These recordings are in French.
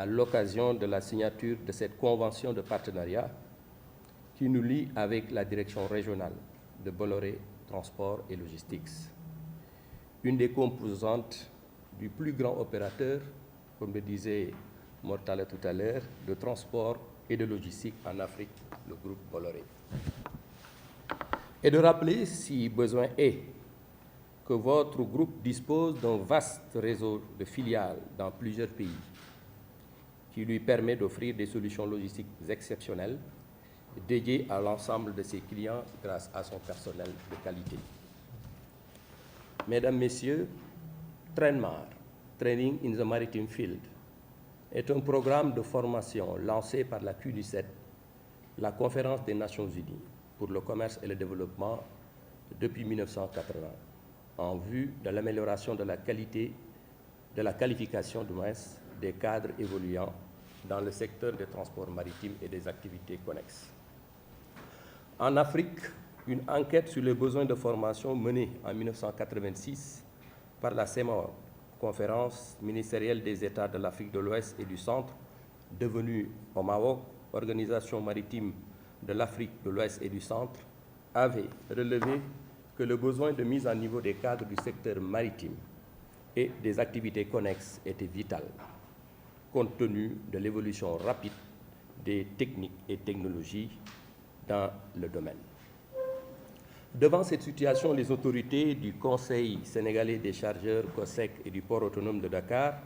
l'occasion de la signature de cette convention de partenariat qui nous lie avec la direction régionale de Bolloré Transport et Logistics, une des composantes du plus grand opérateur, comme le disait Mortala tout à l'heure, de transport et de logistique en Afrique, le groupe Bolloré. Et de rappeler, si besoin est, que votre groupe dispose d'un vaste réseau de filiales dans plusieurs pays qui lui permet d'offrir des solutions logistiques exceptionnelles dédiées à l'ensemble de ses clients grâce à son personnel de qualité. Mesdames, Messieurs, TRAINMAR, Training in the Maritime Field, est un programme de formation lancé par la QNICET, la Conférence des Nations Unies pour le commerce et le développement depuis 1980, en vue de l'amélioration de la qualité, de la qualification du moins des cadres évoluant dans le secteur des transports maritimes et des activités connexes. En Afrique, une enquête sur les besoins de formation menée en 1986 par la CEMOR, Conférence ministérielle des États de l'Afrique de l'Ouest et du Centre, devenue OMAOC, Organisation maritime de l'Afrique de l'Ouest et du Centre, avait relevé que le besoin de mise à niveau des cadres du secteur maritime et des activités connexes était vital, compte tenu de l'évolution rapide des techniques et technologies dans le domaine. Devant cette situation, les autorités du Conseil sénégalais des chargeurs, COSEC, et du port autonome de Dakar,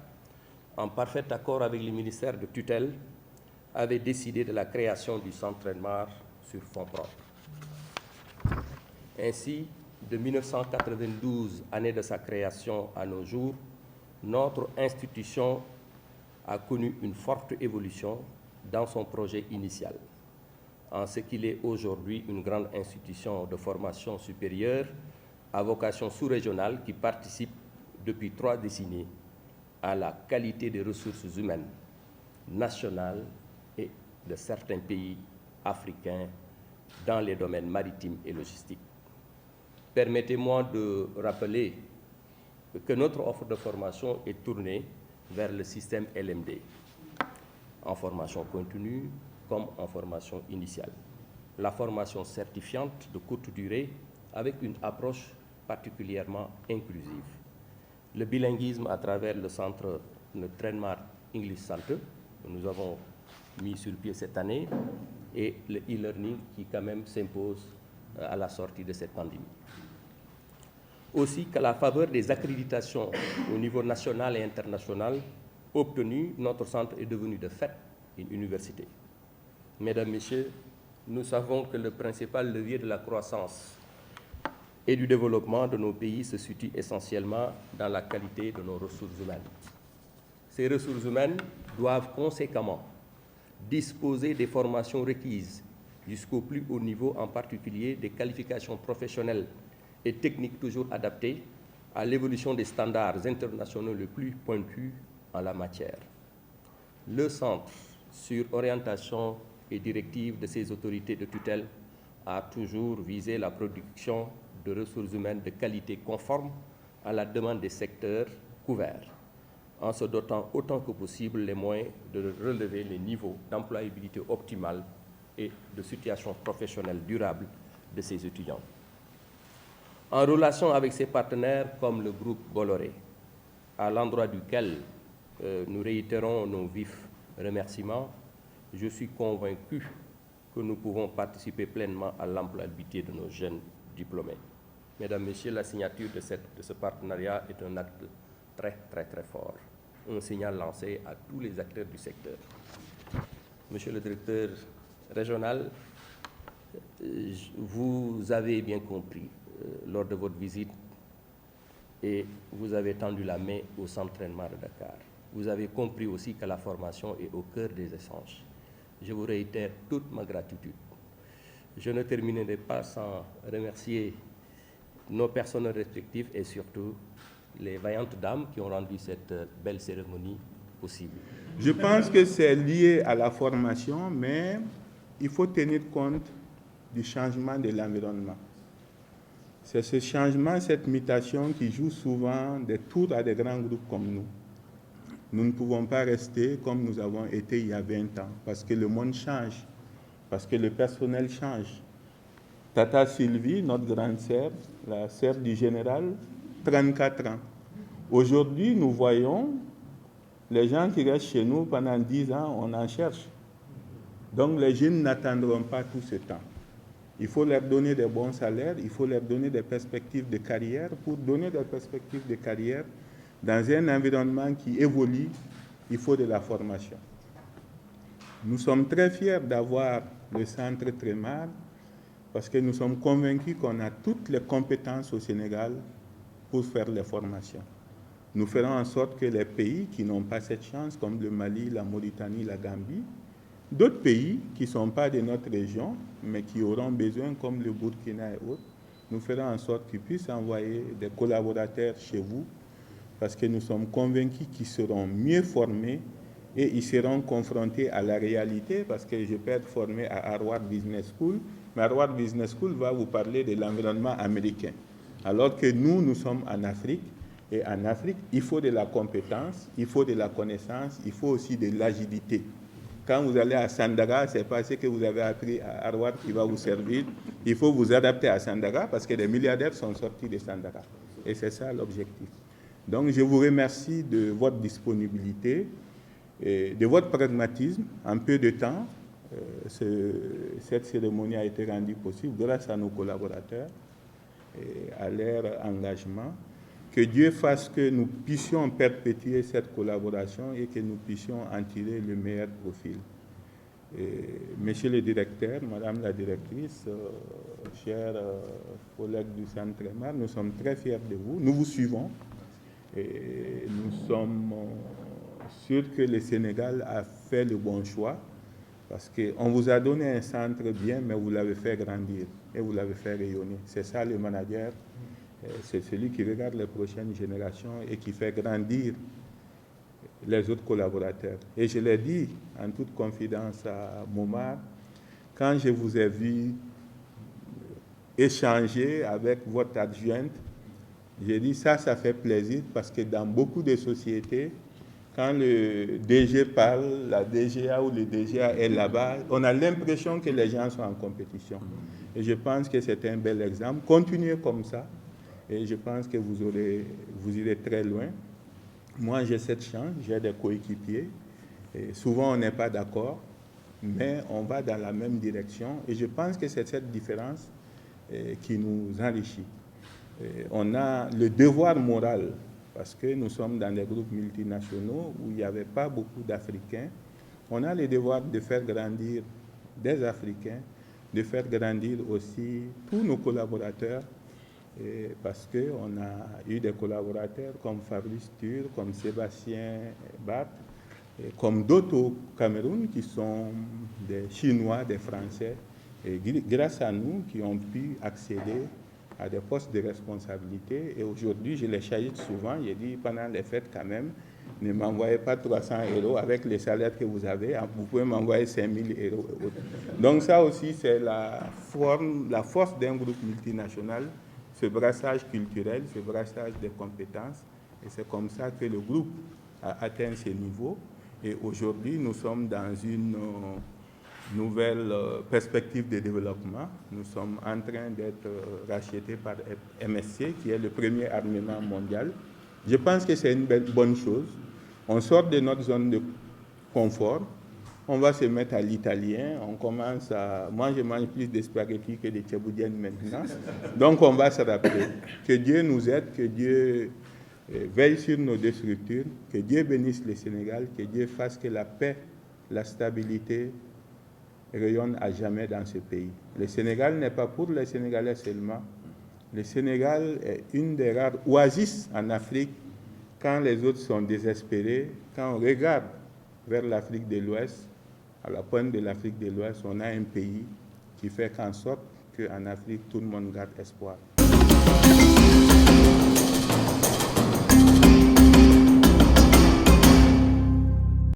en parfait accord avec le ministère de tutelle, avaient décidé de la création du centre TRAINMAR sur fonds propres. Ainsi, de 1992, année de sa création à nos jours, notre institution a connu une forte évolution dans son projet initial, en ce qu'il est aujourd'hui une grande institution de formation supérieure à vocation sous-régionale qui participe depuis 3 décennies à la qualité des ressources humaines nationales et de certains pays africains dans les domaines maritimes et logistiques. Permettez-moi de rappeler que notre offre de formation est tournée vers le système LMD, en formation continue comme en formation initiale. La formation certifiante de courte durée avec une approche particulièrement inclusive. Le bilinguisme à travers le centre, le TRAINMAR English Center, que nous avons mis sur pied cette année, et le e-learning qui quand même s'impose à la sortie de cette pandémie. Aussi qu'à la faveur des accréditations au niveau national et international obtenues, notre centre est devenu de fait une université. Mesdames, Messieurs, nous savons que le principal levier de la croissance et du développement de nos pays se situe essentiellement dans la qualité de nos ressources humaines. Ces ressources humaines doivent conséquemment disposer des formations requises jusqu'au plus haut niveau, en particulier des qualifications professionnelles et techniques toujours adaptées à l'évolution des standards internationaux les plus pointus en la matière. Le Centre, sur orientation et directive de ses autorités de tutelle, a toujours visé la production de ressources humaines de qualité conforme à la demande des secteurs couverts, en se dotant autant que possible les moyens de relever les niveaux d'employabilité optimale et de situation professionnelle durable de ses étudiants. En relation avec ses partenaires comme le groupe Bolloré, à l'endroit duquel nous réitérons nos vifs remerciements, je suis convaincu que nous pouvons participer pleinement à l'employabilité de nos jeunes diplômés. Mesdames, Messieurs, la signature de ce partenariat est un acte très, très, très fort, un signal lancé à tous les acteurs du secteur. Monsieur le directeur régional, vous avez bien compris lors de votre visite et vous avez tendu la main au centre TRAINMAR de Dakar. Vous avez compris aussi que la formation est au cœur des échanges. Je vous réitère toute ma gratitude. Je ne terminerai pas sans remercier nos personnels respectifs et surtout les vaillantes dames qui ont rendu cette belle cérémonie possible. Je pense que c'est lié à la formation, mais il faut tenir compte du changement de l'environnement. C'est ce changement, cette mutation qui joue souvent des tours à des grands groupes comme nous. Nous ne pouvons pas rester comme nous avons été il y a 20 ans, parce que le monde change, parce que le personnel change. Tata Sylvie, notre grande sœur, la sœur du général, 34 ans. Aujourd'hui, nous voyons les gens qui restent chez nous pendant 10 ans, on en cherche. Donc les jeunes n'attendront pas tout ce temps. Il faut leur donner des bons salaires, il faut leur donner des perspectives de carrière. Pour donner des perspectives de carrière, dans un environnement qui évolue, il faut de la formation. Nous sommes très fiers d'avoir le centre Trémar parce que nous sommes convaincus qu'on a toutes les compétences au Sénégal pour faire les formations. Nous ferons en sorte que les pays qui n'ont pas cette chance, comme le Mali, la Mauritanie, la Gambie, d'autres pays qui ne sont pas de notre région, mais qui auront besoin, comme le Burkina et autres, nous ferons en sorte qu'ils puissent envoyer des collaborateurs chez vous, parce que nous sommes convaincus qu'ils seront mieux formés et ils seront confrontés à la réalité, parce que je peux être formé à Harvard Business School, mais Harvard Business School va vous parler de l'environnement américain. Alors que nous sommes en Afrique, et en Afrique, il faut de la compétence, il faut de la connaissance, il faut aussi de l'agilité. Quand vous allez à Sandaga, ce n'est pas ce que vous avez appris à Harvard qui va vous servir. Il faut vous adapter à Sandaga parce que les milliardaires sont sortis de Sandaga. Et c'est ça l'objectif. Donc, je vous remercie de votre disponibilité, et de votre pragmatisme. En peu de temps, cette cérémonie a été rendue possible grâce à nos collaborateurs et à leur engagement. Que Dieu fasse que nous puissions perpétuer cette collaboration et que nous puissions en tirer le meilleur profil. Monsieur le directeur, Madame la directrice, chers collègues du Centre Trémar, nous sommes très fiers de vous. Nous vous suivons et nous sommes sûrs que le Sénégal a fait le bon choix parce qu'on vous a donné un centre bien, mais vous l'avez fait grandir et vous l'avez fait rayonner. C'est ça le manager. C'est celui qui regarde les prochaines générations et qui fait grandir les autres collaborateurs. Et je l'ai dit en toute confidence à Momar, quand je vous ai vu échanger avec votre adjointe, j'ai dit ça fait plaisir parce que dans beaucoup de sociétés, quand le DG parle, la DGA ou le DGA est là-bas, on a l'impression que les gens sont en compétition. Et je pense que c'est un bel exemple. Continuez comme ça. Et je pense que vous irez très loin. Moi, j'ai cette chance, j'ai des coéquipiers. Et souvent, on n'est pas d'accord, mais on va dans la même direction. Et je pense que c'est cette différence qui nous enrichit. On a le devoir moral, parce que nous sommes dans des groupes multinationaux où il n'y avait pas beaucoup d'Africains. On a le devoir de faire grandir des Africains, de faire grandir aussi tous nos collaborateurs, parce qu'on a eu des collaborateurs comme Fabrice Tur, comme Sébastien Bat, comme d'autres au Cameroun qui sont des Chinois, des Français, et grâce à nous qui ont pu accéder à des postes de responsabilité. Et aujourd'hui, je les chahute souvent, j'ai dit pendant les fêtes quand même, ne m'envoyez pas 300 € avec les salaires que vous avez, vous pouvez m'envoyer 5 000 € et autres. Donc ça aussi, c'est la force d'un groupe multinational, ce brassage culturel, ce brassage des compétences. Et c'est comme ça que le groupe a atteint ce niveau. Et aujourd'hui, nous sommes dans une nouvelle perspective de développement. Nous sommes en train d'être rachetés par MSC, qui est le premier armement mondial. Je pense que c'est une bonne chose. On sort de notre zone de confort. On va se mettre à l'italien. On commence à... Moi, je mange plus de spaghettis que de tchéboudjiennes maintenant. Donc, on va se rappeler. Que Dieu nous aide, que Dieu veille sur nos deux structures, que Dieu bénisse le Sénégal, que Dieu fasse que la paix, la stabilité rayonne à jamais dans ce pays. Le Sénégal n'est pas pour les Sénégalais seulement. Le Sénégal est une des rares oasis en Afrique quand les autres sont désespérés. Quand on regarde vers l'Afrique de l'Ouest, à la pointe de l'Afrique de l'Ouest, on a un pays qui fait qu'en sorte qu'en Afrique, tout le monde garde espoir.